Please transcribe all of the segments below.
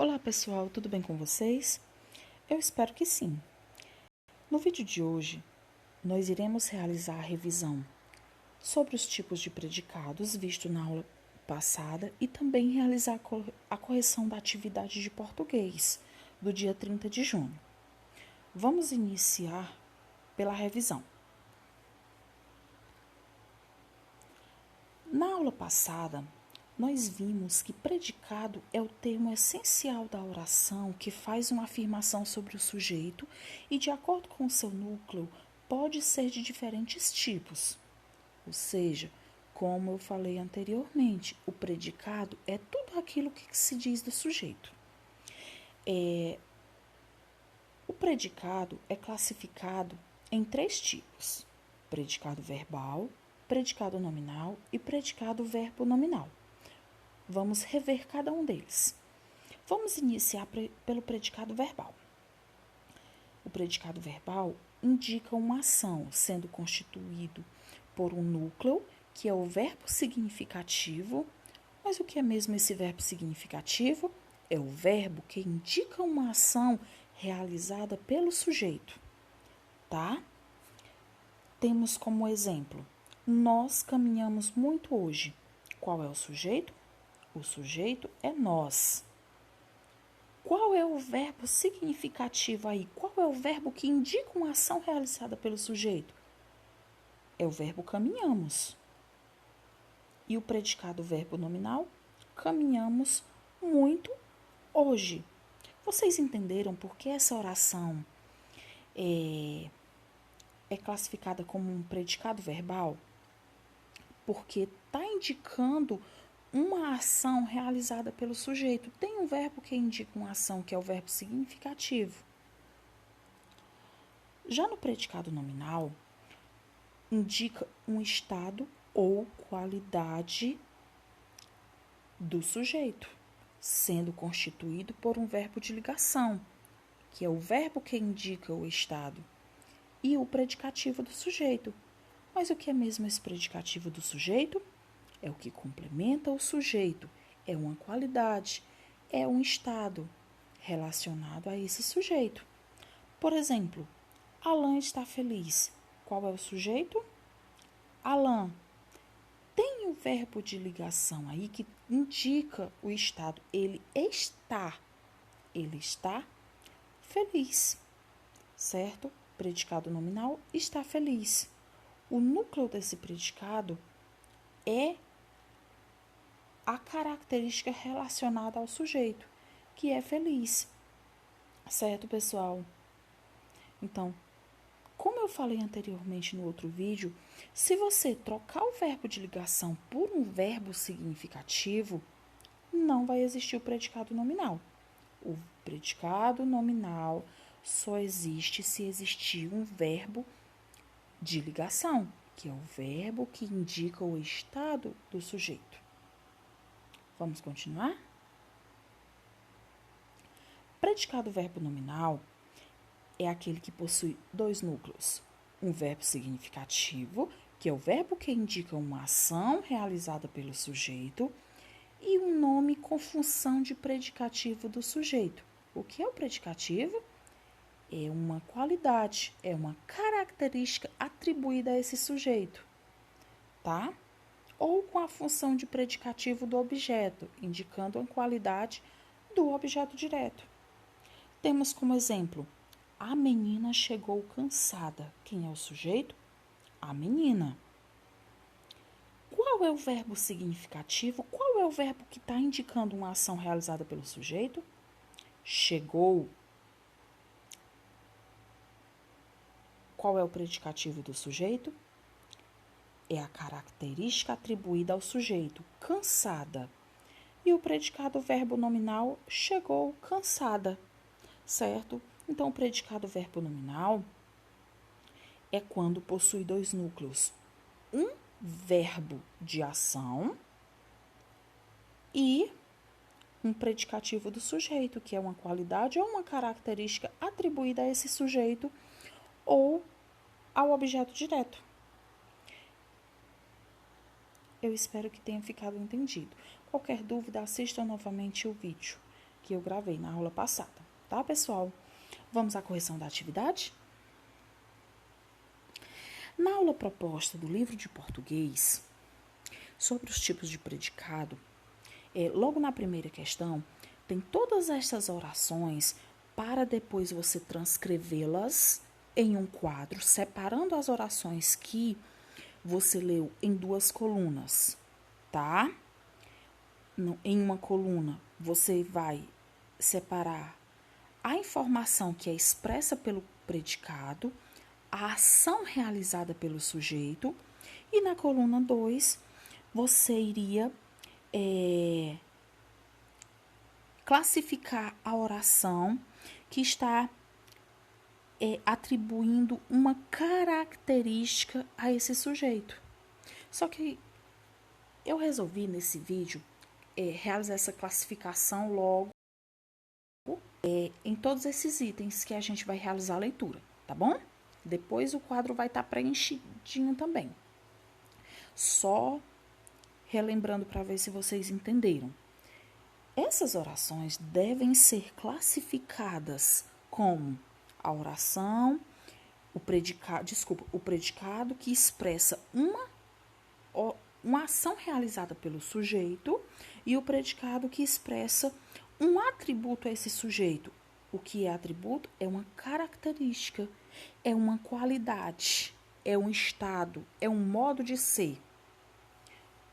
Olá pessoal, tudo bem com vocês? Eu espero que sim. No vídeo de hoje, nós iremos realizar a revisão sobre os tipos de predicados visto na aula passada e também realizar a correção da atividade de português do dia 30 de junho. Vamos iniciar pela revisão. Na aula passada, nós vimos que predicado é o termo essencial da oração que faz uma afirmação sobre o sujeito e, de acordo com o seu núcleo, pode ser de diferentes tipos. Ou seja, como eu falei anteriormente, o predicado é tudo aquilo que se diz do sujeito. O predicado é classificado em 3 tipos: predicado verbal, predicado nominal e predicado verbo nominal. Vamos rever cada um deles. Vamos iniciar pelo predicado verbal. O predicado verbal indica uma ação, sendo constituído por um núcleo, que é o verbo significativo. Mas o que é mesmo esse verbo significativo? É o verbo que indica uma ação realizada pelo sujeito, tá? Temos como exemplo: nós caminhamos muito hoje. Qual é o sujeito? O sujeito é nós. Qual é o verbo significativo aí? Qual é o verbo que indica uma ação realizada pelo sujeito? É o verbo caminhamos. E o predicado verbo nominal? Caminhamos muito hoje. Vocês entenderam por que essa oração é classificada como um predicado verbal? Porque está indicando uma ação realizada pelo sujeito. Tem um verbo que indica uma ação, que é o verbo significativo. Já no predicado nominal, indica um estado ou qualidade do sujeito, sendo constituído por um verbo de ligação, que é o verbo que indica o estado, e o predicativo do sujeito. Mas o que é mesmo esse predicativo do sujeito? É o que complementa o sujeito, é uma qualidade, é um estado relacionado a esse sujeito. Por exemplo, Alan está feliz. Qual é o sujeito? Alan. Tem o verbo de ligação aí que indica o estado. Ele está feliz, certo? Predicado nominal, está feliz. O núcleo desse predicado é a característica relacionada ao sujeito, que é feliz. Certo, pessoal? Então, como eu falei anteriormente no outro vídeo, se você trocar o verbo de ligação por um verbo significativo, não vai existir o predicado nominal. O predicado nominal só existe se existir um verbo de ligação, que é o verbo que indica o estado do sujeito. Vamos continuar? Predicado verbo nominal é aquele que possui 2 núcleos. Um verbo significativo, que é o verbo que indica uma ação realizada pelo sujeito, e um nome com função de predicativo do sujeito. O que é o predicativo? É uma qualidade, é uma característica atribuída a esse sujeito, tá? Ou com a função de predicativo do objeto, indicando a qualidade do objeto direto. Temos como exemplo: a menina chegou cansada. Quem é o sujeito? A menina. Qual é o verbo significativo? Qual é o verbo que está indicando uma ação realizada pelo sujeito? Chegou. Qual é o predicativo do sujeito? É a característica atribuída ao sujeito, cansada. E o predicado verbo nominal, chegou cansada, certo? Então, o predicado verbo nominal é quando possui 2 núcleos. Um verbo de ação e um predicativo do sujeito, que é uma qualidade ou uma característica atribuída a esse sujeito ou ao objeto direto. Eu espero que tenha ficado entendido. Qualquer dúvida, assista novamente o vídeo, que eu gravei na aula passada, tá, pessoal? Vamos à correção da atividade? Na aula proposta do livro de português, sobre os tipos de predicado, logo na primeira questão, tem todas essas orações para depois você transcrevê-las em um quadro, separando as orações que você leu em 2 colunas, tá? Em uma coluna, você vai separar a informação que é expressa pelo predicado, a ação realizada pelo sujeito, e na coluna 2, você iria classificar a oração que está atribuindo uma característica a esse sujeito. Só que eu resolvi nesse vídeo realizar essa classificação logo em todos esses itens que a gente vai realizar a leitura, tá bom? Depois o quadro vai estar preenchidinho também. Só relembrando para ver se vocês entenderam. Essas orações devem ser classificadas como a oração, o predicado que expressa uma ação realizada pelo sujeito e o predicado que expressa um atributo a esse sujeito. O que é atributo? É uma característica, é uma qualidade, é um estado, é um modo de ser.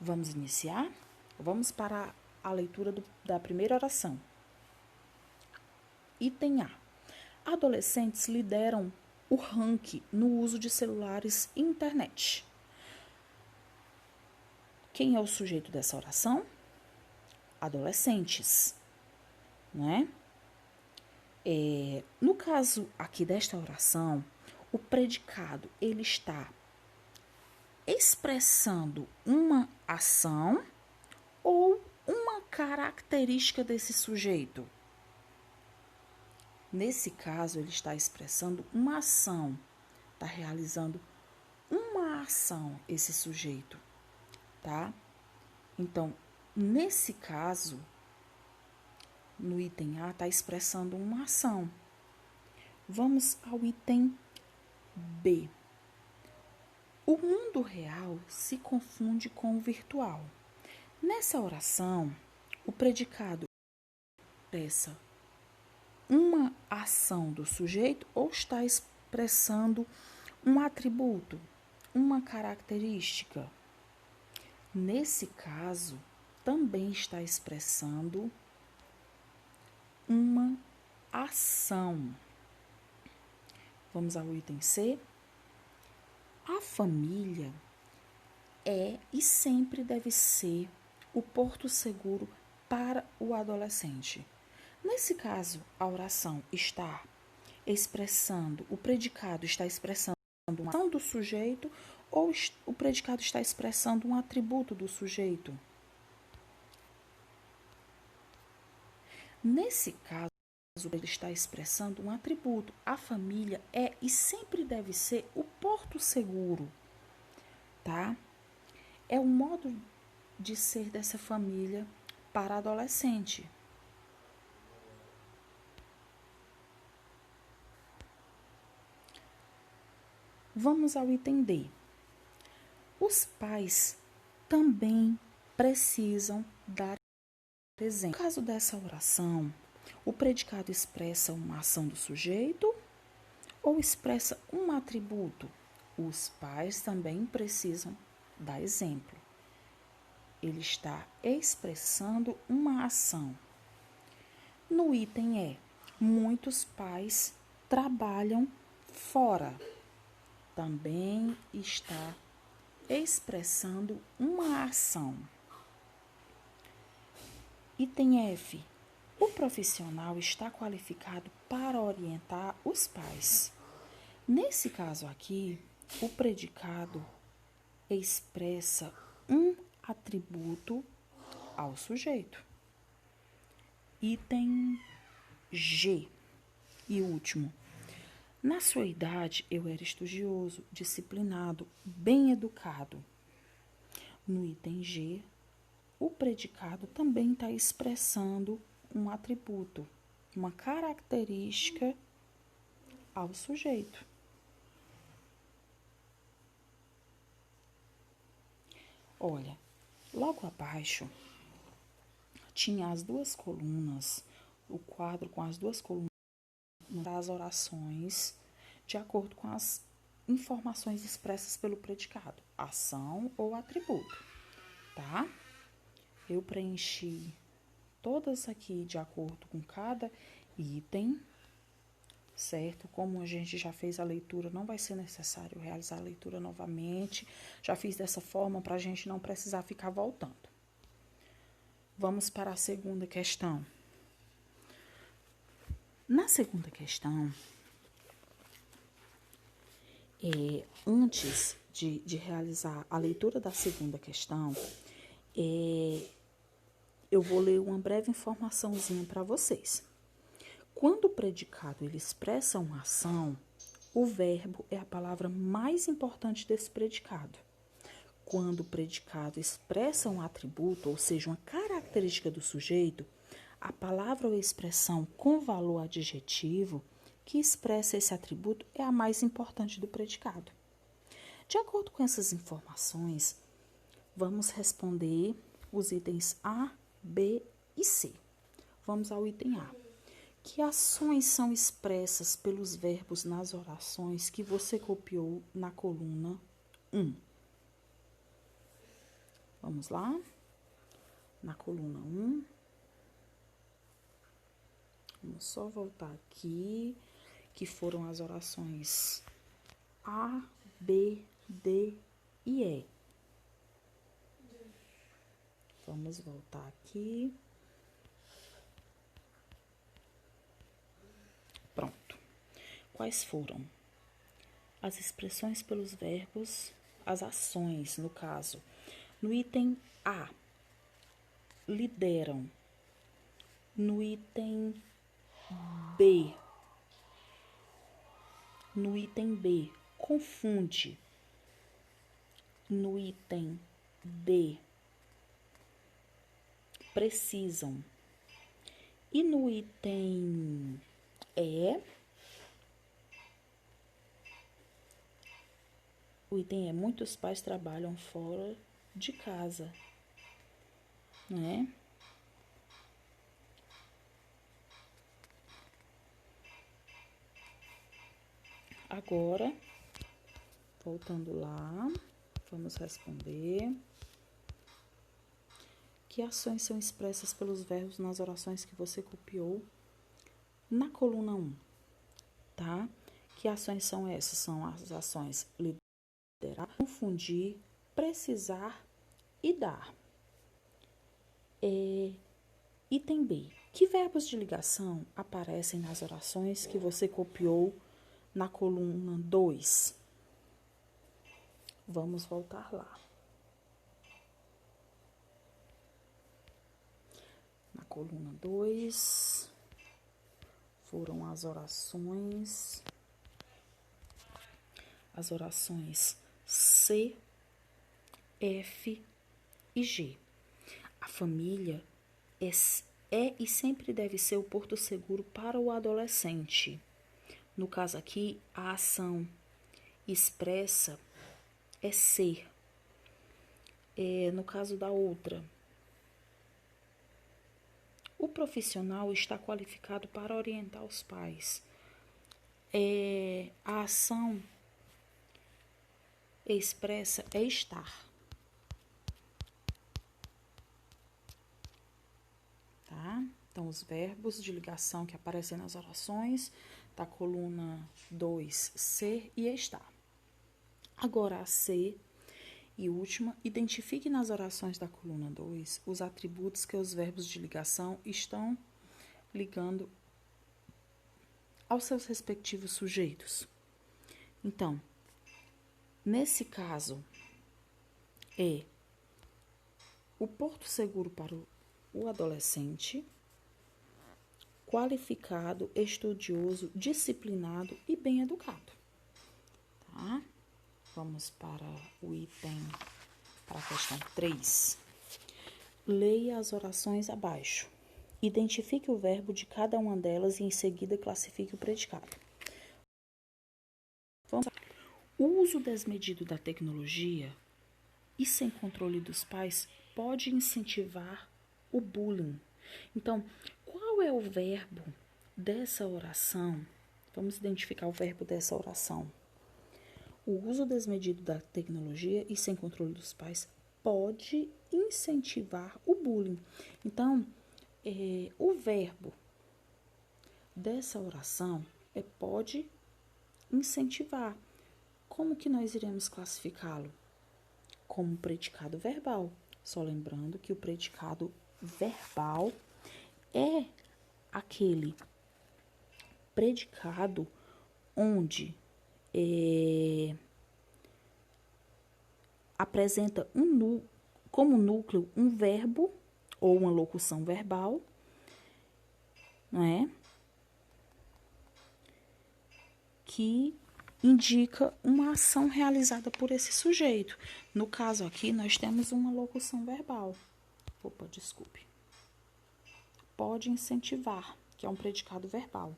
Vamos iniciar? Vamos para a leitura da primeira oração. Item A. Adolescentes lideram o ranking no uso de celulares e internet. Quem é o sujeito dessa oração? Adolescentes, né? No caso aqui desta oração, o predicado ele está expressando uma ação ou uma característica desse sujeito. Nesse caso, ele está expressando uma ação, está realizando uma ação esse sujeito, tá? Então, nesse caso, no item A, está expressando uma ação. Vamos ao item B. O mundo real se confunde com o virtual. Nessa oração, o predicado expressa uma ação do sujeito ou está expressando um atributo, uma característica. Nesse caso, também está expressando uma ação. Vamos ao item C. A família é e sempre deve ser o porto seguro para o adolescente. Nesse caso, a oração está expressando, o predicado está expressando uma ação do sujeito ou o predicado está expressando um atributo do sujeito. Nesse caso, ele está expressando um atributo. A família é e sempre deve ser o porto seguro, tá? É o modo de ser dessa família para adolescente. Vamos ao item D. Os pais também precisam dar exemplo. No caso dessa oração, o predicado expressa uma ação do sujeito ou expressa um atributo? Os pais também precisam dar exemplo. Ele está expressando uma ação. No item E, muitos pais trabalham fora. Também está expressando uma ação. Item F. O profissional está qualificado para orientar os pais. Nesse caso aqui, o predicado expressa um atributo ao sujeito. Item G. E último. Na sua idade, eu era estudioso, disciplinado, bem educado. No item G, o predicado também está expressando um atributo, uma característica ao sujeito. Olha, logo abaixo tinha as duas colunas, o quadro com as duas colunas das orações, de acordo com as informações expressas pelo predicado, ação ou atributo, tá? Eu preenchi todas aqui de acordo com cada item, certo? Como a gente já fez a leitura, não vai ser necessário realizar a leitura novamente. Já fiz dessa forma para a gente não precisar ficar voltando. Vamos para a segunda questão. Na segunda questão, antes de realizar a leitura da segunda questão, eu vou ler uma breve informaçãozinha para vocês. Quando o predicado ele expressa uma ação, o verbo é a palavra mais importante desse predicado. Quando o predicado expressa um atributo, ou seja, uma característica do sujeito, a palavra ou expressão com valor adjetivo que expressa esse atributo é a mais importante do predicado. De acordo com essas informações, vamos responder os itens A, B e C. Vamos ao item A. Que ações são expressas pelos verbos nas orações que você copiou na coluna 1? Vamos lá? Na coluna 1. Vamos só voltar aqui, que foram as orações A, B, D e E. Vamos voltar aqui. Pronto. Quais foram? As expressões pelos verbos, as ações, no caso. No item A, lideram. No item B, confunde. No item D, precisam. E no item E, muitos pais trabalham fora de casa, né? Agora, voltando lá, vamos responder. Que ações são expressas pelos verbos nas orações que você copiou na coluna 1, tá? Que ações são essas? São as ações liderar, confundir, precisar e dar. Item B. Que verbos de ligação aparecem nas orações que você copiou na coluna 2? Vamos voltar lá. Na coluna 2 foram as orações C, F e G. A família é e sempre deve ser o porto seguro para o adolescente. No caso aqui, a ação expressa é ser. No caso da outra, o profissional está qualificado para orientar os pais. A ação expressa é estar. Tá? Então, os verbos de ligação que aparecem nas orações da coluna 2, ser e estar. Agora, a C e última, identifique nas orações da coluna 2 os atributos que os verbos de ligação estão ligando aos seus respectivos sujeitos. Então, nesse caso, é o porto seguro para o adolescente, qualificado, estudioso, disciplinado e bem educado. Tá? Vamos para o item, para a questão 3. Leia as orações abaixo Identifique o verbo de cada uma delas e em seguida classifique o predicado. O uso desmedido da tecnologia e sem controle dos pais pode incentivar o bullying. Então, qual é o verbo dessa oração? Vamos identificar o verbo dessa oração. O uso desmedido da tecnologia e sem controle dos pais pode incentivar o bullying. Então, o verbo dessa oração é pode incentivar. Como que nós iremos classificá-lo? Como predicado verbal. Só lembrando que o predicado verbal é aquele predicado onde apresenta como núcleo um verbo ou uma locução verbal, não é? Que indica uma ação realizada por esse sujeito. No caso aqui, nós temos uma locução verbal. Opa, desculpe. Pode incentivar, que é um predicado verbal.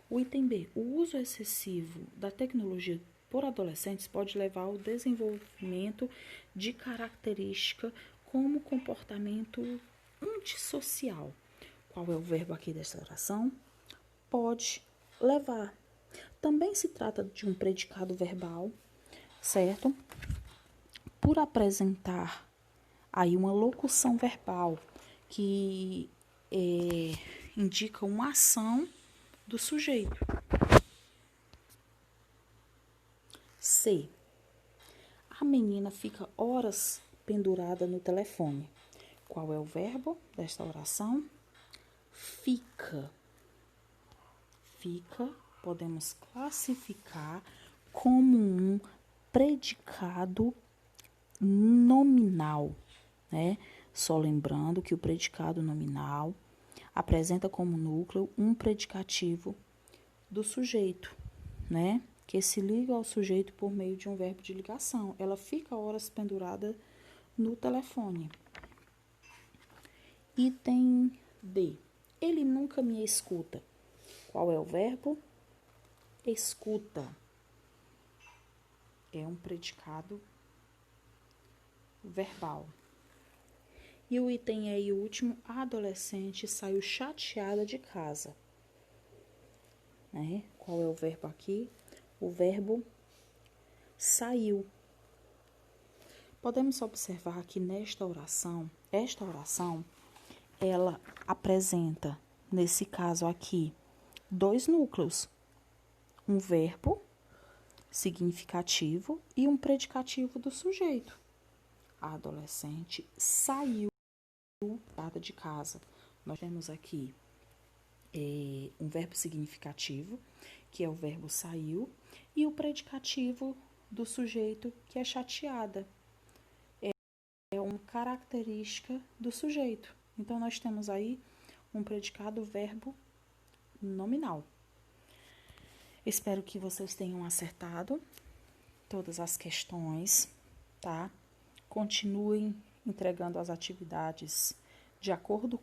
O item B, o uso excessivo da tecnologia por adolescentes pode levar ao desenvolvimento de característica como comportamento antissocial. Qual é o verbo aqui dessa oração? Pode levar. Também se trata de um predicado verbal, certo? Por apresentar aí uma locução verbal que indica uma ação do sujeito. C. A menina fica horas pendurada no telefone. Qual é o verbo desta oração? Fica. Fica, podemos classificar como um predicado nominal, né? Só lembrando que o predicado nominal apresenta como núcleo um predicativo do sujeito, né? Que se liga ao sujeito por meio de um verbo de ligação. Ela fica horas pendurada no telefone. Item D. Ele nunca me escuta. Qual é o verbo? Escuta. É um predicado verbal. E o item E e o último, a adolescente saiu chateada de casa. Né? Qual é o verbo aqui? O verbo saiu. Podemos observar que esta oração, ela apresenta, nesse caso aqui, dois núcleos. Um verbo significativo e um predicativo do sujeito. A adolescente saiu de casa. Nós temos aqui um verbo significativo, que é o verbo saiu, e o predicativo do sujeito, que é chateada. É uma característica do sujeito. Então, nós temos aí um predicado verbo nominal. Espero que vocês tenham acertado todas as questões, tá? Continuem entregando as atividades de acordo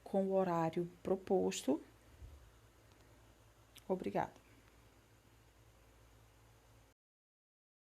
com o horário proposto. Obrigada.